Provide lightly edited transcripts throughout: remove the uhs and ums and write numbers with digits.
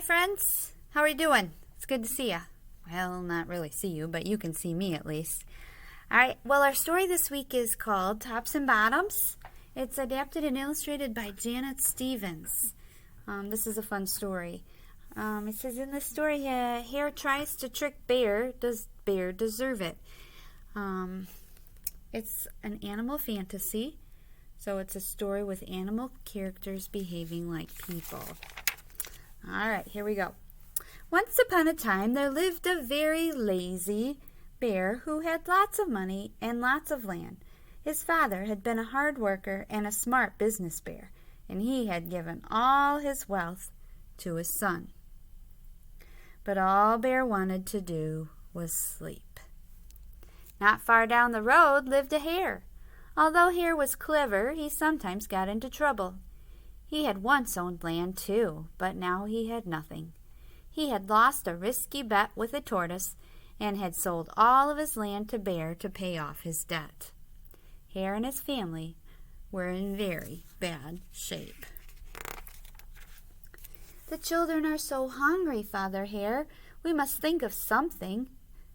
Hi, friends. How are you doing? It's good to see you. Well, not really see you, but you can see me at least. All right, well, our story this week is called Tops and Bottoms. It's adapted and illustrated by Janet Stevens. This is a fun story. It says in this story, Hare tries to trick Bear. Does Bear deserve it? It's an animal fantasy, so it's a story with animal characters behaving like people. All right, here we go. Once upon a time, there lived a very lazy bear who had lots of money and lots of land. His father had been a hard worker and a smart business bear, and he had given all his wealth to his son. But all Bear wanted to do was sleep. Not far down the road lived a hare. Although Hare was clever, he sometimes got into trouble. He had once owned land too, but now he had nothing. He had lost a risky bet with a tortoise and had sold all of his land to Bear to pay off his debt. Hare and his family were in very bad shape. "The children are so hungry, Father Hare. We must think of something,"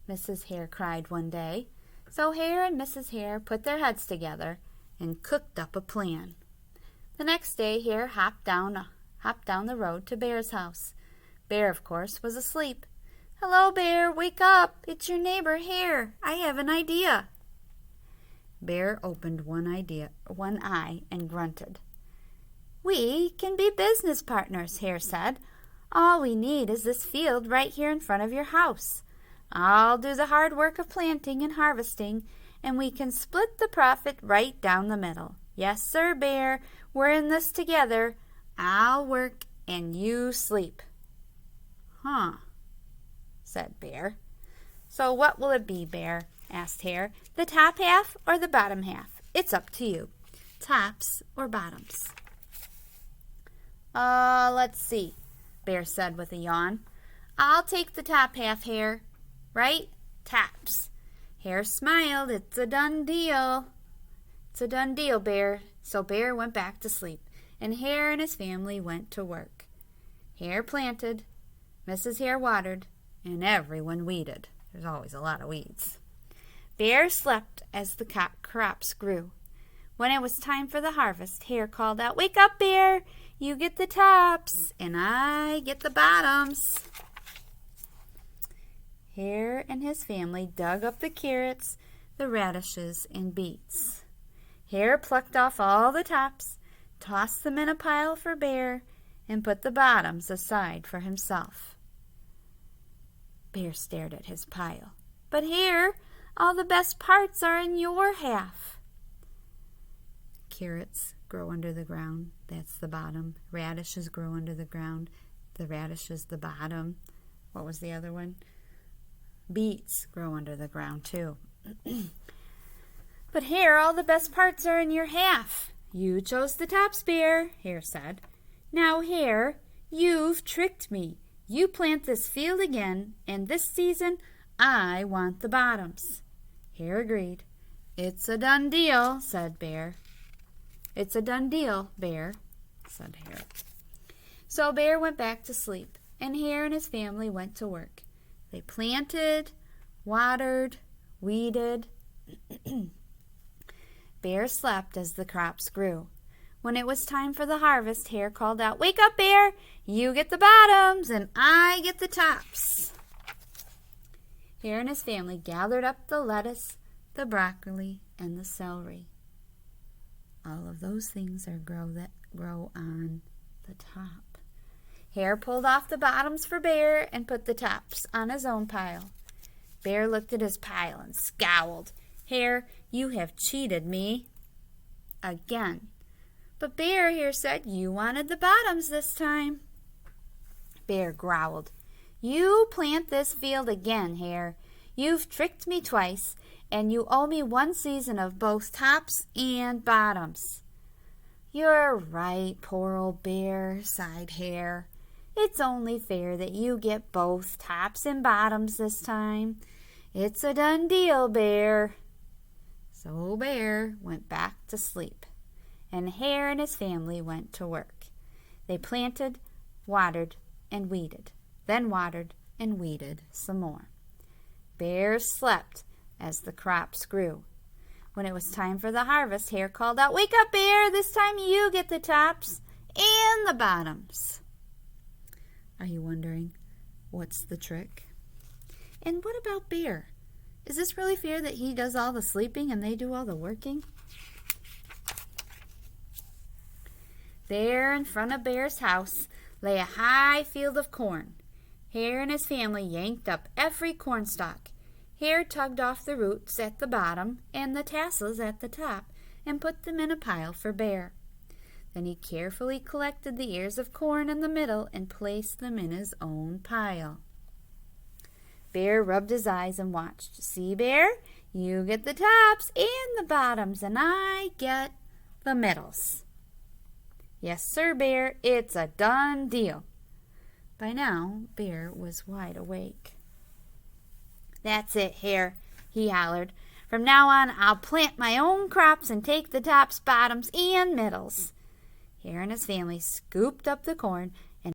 Mrs. Hare cried one day. So Hare and Mrs. Hare put their heads together and cooked up a plan. The next day Hare hopped down the road to Bear's house. Bear, of course, was asleep. "Hello, Bear, wake up. It's your neighbor Hare. I have an idea." Bear opened one eye and grunted. "We can be business partners," Hare said. "All we need is this field right here in front of your house. I'll do the hard work of planting and harvesting, and we can split the profit right down the middle. Yes, sir, Bear, we're in this together. I'll work and you sleep." "Huh," said Bear. "So what will it be, Bear?" asked Hare. "The top half or the bottom half? It's up to you. Tops or bottoms?" Let's see," Bear said with a yawn. "I'll take the top half, Hare. Right? Tops." Hare smiled. "It's a done deal." "It's a done deal, Bear." So Bear went back to sleep, and Hare and his family went to work. Hare planted, Mrs. Hare watered, and everyone weeded. There's always a lot of weeds. Bear slept as the crops grew. When it was time for the harvest, Hare called out, "Wake up, Bear! You get the tops, and I get the bottoms." Hare and his family dug up the carrots, the radishes, and beets. Hare plucked off all the tops, tossed them in a pile for Bear, and put the bottoms aside for himself. Bear stared at his pile. "But Hare, all the best parts are in your half." Carrots grow under the ground. That's the bottom. Radishes grow under the ground. The radish is the bottom. What was the other one? Beets grow under the ground too. "But Hare, all the best parts are in your half." "You chose the tops, Bear," Hare said. "Now, Hare, you've tricked me. You plant this field again, and this season I want the bottoms." Hare agreed. "It's a done deal," said Bear. "It's a done deal, Bear," said Hare. So Bear went back to sleep, and Hare and his family went to work. They planted, watered, weeded. Bear slept as the crops grew. When it was time for the harvest, Hare called out, "Wake up, Bear! You get the bottoms, and I get the tops." Hare and his family gathered up the lettuce, the broccoli, and the celery. All of those things grow on the top. Hare pulled off the bottoms for Bear and put the tops on his own pile. Bear looked at his pile and scowled. "Hare, you have cheated me again." "But Bear," Hare said, "you wanted the bottoms this time." Bear growled. "You plant this field again, Hare. You've tricked me twice, and you owe me one season of both tops and bottoms." "You're right, poor old Bear," sighed Hare. "It's only fair that you get both tops and bottoms this time. It's a done deal, Bear." So Bear went back to sleep, and Hare and his family went to work. They planted, watered, and weeded, then watered and weeded some more. Bear slept as the crops grew. When it was time for the harvest, Hare called out, "Wake up, Bear! This time you get the tops and the bottoms." Are you wondering what's the trick? And what about Bear? Is this really fair that he does all the sleeping and they do all the working? There in front of Bear's house lay a high field of corn. Hare and his family yanked up every cornstalk. Hare tugged off the roots at the bottom and the tassels at the top and put them in a pile for Bear. Then he carefully collected the ears of corn in the middle and placed them in his own pile. Bear rubbed his eyes and watched. "See, Bear, you get the tops and the bottoms, and I get the middles." "Yes, sir, Bear, it's a done deal." By now, Bear was wide awake. "That's it, Hare," he hollered. "From now on, I'll plant my own crops and take the tops, bottoms, and middles." Hare and his family scooped up the corn